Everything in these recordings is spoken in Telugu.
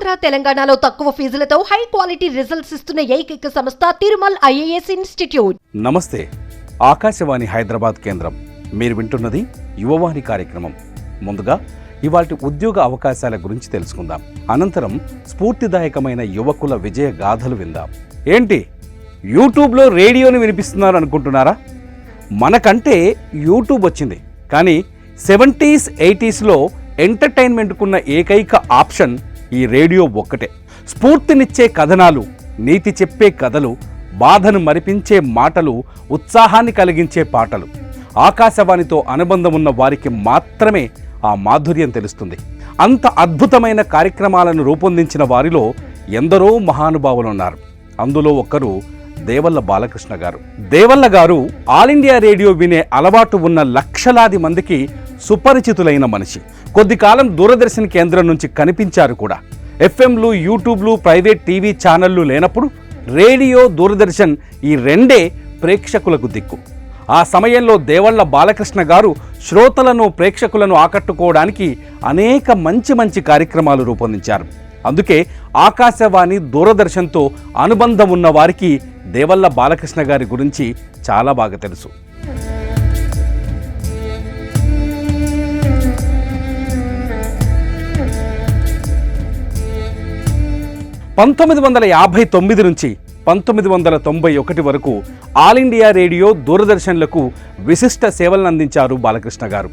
ఆంధ్ర తెలంగాణలో తక్కువ ఫీజులతో హై క్వాలిటీ రిజల్ట్స్ ఇస్తున్న ఏకైక సంస్థ తిరుమల్ ఐఏఎస్ ఇన్స్టిట్యూట్. నమస్తే. ఆకాశవాణి హైదరాబాద్ కేంద్రం. మీరు వింటున్నది యువవాణి కార్యక్రమం. ముందుగా ఇవాల్టి ఉద్యోగ అవకాశాల గురించి తెలుసుకుందాం. అనంతరం స్ఫూర్తిదాయకమైన యువకుల విజయ గాథలు విందాం. ఏంటి, యూట్యూబ్లో రేడియోని వినిపిస్తున్నారు అనుకుంటున్నారా? మనకంటే యూట్యూబ్ వచ్చింది, కానీ 70s 80sలో ఎంటర్టైన్మెంట్కున్న ఏకైక ఆప్షన్ ఈ రేడియో ఒక్కటే. స్ఫూర్తినిచ్చే కథనాలు, నీతి చెప్పే కథలు, బాధను మరిపించే మాటలు, ఉత్సాహాన్ని కలిగించే పాటలు. ఆకాశవాణితో అనుబంధం ఉన్న వారికి మాత్రమే ఆ మాధుర్యం తెలుస్తుంది. అంత అద్భుతమైన కార్యక్రమాలను రూపొందించిన వారిలో ఎందరో మహానుభావులు ఉన్నారు. అందులో ఒక్కరు దేవల్ల బాలకృష్ణ గారు. దేవల్ల గారు ఆల్ ఇండియా రేడియో వినే అలవాటు ఉన్న లక్షలాది మందికి సుపరిచితులైన మనిషి. కొద్ది కాలం దూరదర్శన్ కేంద్రం నుంచి కనిపించారు కూడా. ఎఫ్ఎంలు, యూట్యూబ్లు, ప్రైవేట్ టీవీ ఛానళ్లు లేనప్పుడు రేడియో, దూరదర్శన్ ఈ రెండే ప్రేక్షకులకు దిక్కు. ఆ సమయంలో దేవళ్ళ బాలకృష్ణ గారు శ్రోతలను, ప్రేక్షకులను ఆకట్టుకోవడానికి అనేక మంచి కార్యక్రమాలు రూపొందించారు. అందుకే ఆకాశవాణి, దూరదర్శన్తో అనుబంధం ఉన్న వారికి దేవళ్ళ బాలకృష్ణ గారి గురించి చాలా బాగా తెలుసు. 1959 నుంచి 1991 వరకు ఆల్ ఇండియా రేడియో, దూరదర్శన్లకు విశిష్ట సేవలను అందించారు బాలకృష్ణ గారు.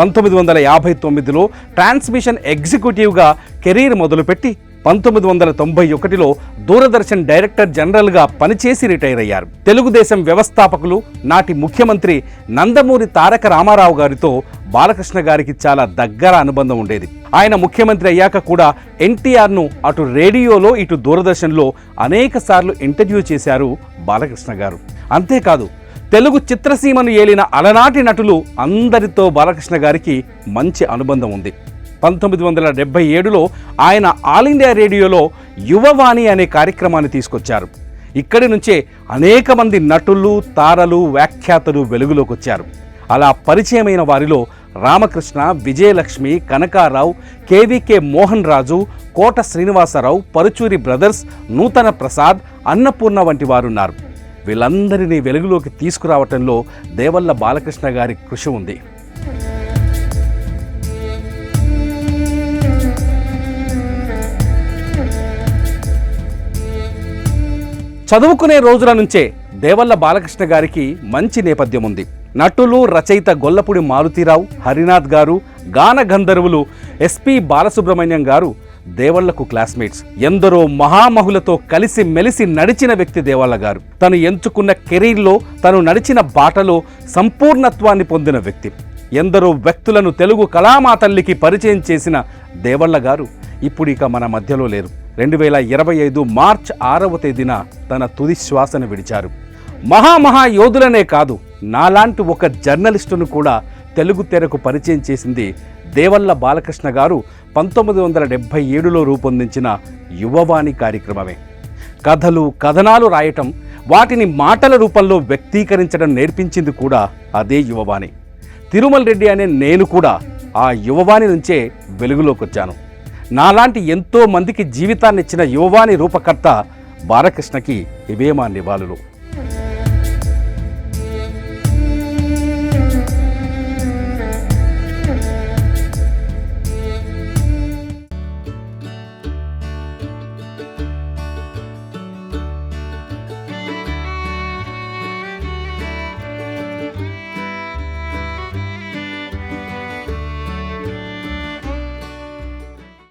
1959లో ట్రాన్స్మిషన్ ఎగ్జిక్యూటివ్గా కెరీర్ మొదలుపెట్టి 1991లో దూరదర్శన్ డైరెక్టర్ జనరల్గా పనిచేసి రిటైర్ అయ్యారు. తెలుగుదేశం వ్యవస్థాపకులు, నాటి ముఖ్యమంత్రి నందమూరి తారక రామారావు గారితో బాలకృష్ణ గారికి చాలా దగ్గర అనుబంధం ఉండేది. ఆయన ముఖ్యమంత్రి అయ్యాక కూడా ఎన్టీఆర్ను అటు రేడియోలో, ఇటు దూరదర్శన్లో అనేక సార్లు ఇంటర్వ్యూ చేశారు బాలకృష్ణ గారు. అంతేకాదు, తెలుగు చిత్రసీమను ఏలిన అలనాటి నటులు అందరితో బాలకృష్ణ గారికి మంచి అనుబంధం ఉంది. 1977లో ఆయన ఆల్ ఇండియా రేడియోలో యువవాణి అనే కార్యక్రమాన్ని తీసుకొచ్చారు. ఇక్కడి నుంచే అనేక మంది నటులు, తారలు, వ్యాఖ్యాతలు వెలుగులోకి వచ్చారు. అలా పరిచయమైన వారిలో రామకృష్ణ, విజయలక్ష్మి, కనకారావు, కేవీకే మోహన్ రాజు, కోట శ్రీనివాసరావు, పరుచూరి బ్రదర్స్, నూతన ప్రసాద్, అన్నపూర్ణ వంటి వారున్నారు. వీళ్ళందరినీ వెలుగులోకి తీసుకురావటంలో దేవళ్ళ బాలకృష్ణ గారి కృషి ఉంది. చదువుకునే రోజుల నుంచే దేవళ్ళ బాలకృష్ణ గారికి మంచి నేపథ్యం ఉంది. నటులు, రచయిత గొల్లపూడి మారుతీరావు, హరినాథ్ గారు, గాన గంధర్వులు ఎస్పి బాలసుబ్రహ్మణ్యం గారు దేవళ్లకు క్లాస్మేట్స్. ఎందరో మహామహులతో కలిసి మెలిసి నడిచిన వ్యక్తి దేవళ్ళ గారు. తను ఎంచుకున్న కెరీర్లో, తను నడిచిన బాటలో సంపూర్ణత్వాన్ని పొందిన వ్యక్తి. ఎందరో వ్యక్తులను తెలుగు కళామాతల్లికి పరిచయం చేసిన దేవళ్ళ గారు ఇప్పుడు ఇక మన మధ్యలో లేరు. 2025 మార్చ్ 6వ తేదీన తన తుది శ్వాసను విడిచారు. మహా యోధులనే కాదు, నాలాంటి ఒక జర్నలిస్టును కూడా తెలుగు తెరకు పరిచయం చేసింది దేవళ్ళ బాలకృష్ణ గారు 1977లో రూపొందించిన యువవాణి కార్యక్రమమే. కథలు, కథనాలు రాయటం, వాటిని మాటల రూపంలో వ్యక్తీకరించడం నేర్పించింది కూడా అదే యువవాణి. తిరుమల్ రెడ్డి అనే నేను కూడా ఆ యువవాణి నుంచే వెలుగులోకి వచ్చాను. నాలాంటి ఎంతో మందికి జీవితాన్నిచ్చిన యువవాణి రూపకర్త బాలకృష్ణకి ఇవే మా నివాళులు.